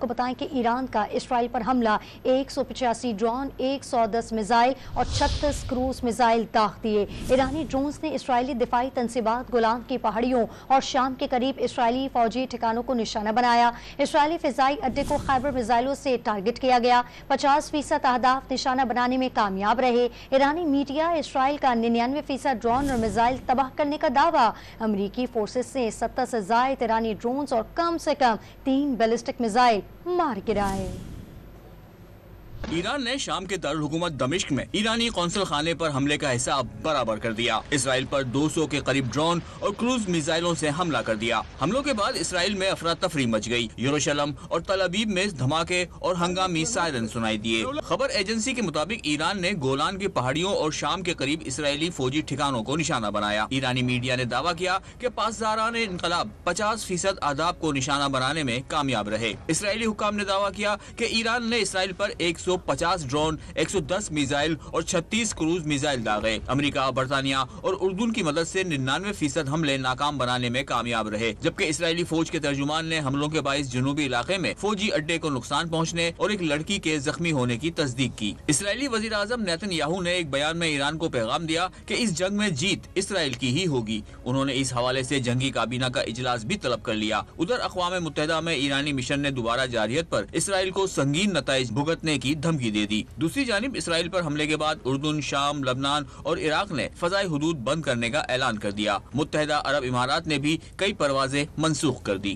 کو بتائیں کہ ایران کا اسرائیل پر حملہ 185 ڈرون، 110 میزائل اور 36 کروز میزائل داغ دیے۔ ایرانی ڈرونز نے اسرائیلی دفاعی تنصیبات، گولان کی پہاڑیوں اور شام کے قریب اسرائیلی فوجی ٹھکانوں کو نشانہ بنایا۔ اسرائیلی فضائی اڈے کو خیبر میزائلوں سے ٹارگٹ کیا گیا۔ 50% اہداف نشانہ بنانے میں کامیاب رہے۔ ایرانی میڈیا اسرائیل کا 99% ڈرون اور میزائل تباہ کرنے کا دعویٰ۔ امریکی فورسز نے 70 سے زائد ایرانی ڈرونز اور کم سے کم 3 بیلسٹک میزائل مار گرائے۔ ایران نے شام کے دارالحکومت دمشق میں ایرانی قونصل خانے پر حملے کا حساب برابر کر دیا۔ اسرائیل پر 200 کے قریب ڈرون اور کروز میزائلوں سے حملہ کر دیا۔ حملوں کے بعد اسرائیل میں افراتفری مچ گئی۔ یروشلم اور تل ابیب میں دھماکے اور ہنگامی سائرن سنائی دیے۔ خبر ایجنسی کے مطابق ایران نے گولان کی پہاڑیوں اور شام کے قریب اسرائیلی فوجی ٹھکانوں کو نشانہ بنایا۔ ایرانی میڈیا نے دعویٰ کیا کہ پاسداران انقلاب 50% اہداف کو نشانہ بنانے میں کامیاب رہے۔ اسرائیلی حکام نے دعویٰ کیا کہ ایران نے اسرائیل پر 150 ڈرون، 110 میزائل اور 36 کروز میزائل داغے۔ امریکہ، برطانیہ اور اردن کی مدد سے 99% حملے ناکام بنانے میں کامیاب رہے، جبکہ اسرائیلی فوج کے ترجمان نے حملوں کے باعث جنوبی علاقے میں فوجی اڈے کو نقصان پہنچنے اور ایک لڑکی کے زخمی ہونے کی تصدیق کی۔ اسرائیلی وزیر اعظم نیتن یاہو نے ایک بیان میں ایران کو پیغام دیا کہ اس جنگ میں جیت اسرائیل کی ہی ہوگی۔ انہوں نے اس حوالے سے جنگی کابینہ کا اجلاس بھی طلب کر لیا۔ ادھر اقوام متحدہ میں ایرانی مشن نے دوبارہ جارحیت پر اسرائیل کو سنگین نتائج بھگتنے کی دھمکی دے دی۔ دوسری جانب اسرائیل پر حملے کے بعد اردن، شام، لبنان اور عراق نے فضائی حدود بند کرنے کا اعلان کر دیا۔ متحدہ عرب امارات نے بھی کئی پروازیں منسوخ کر دی۔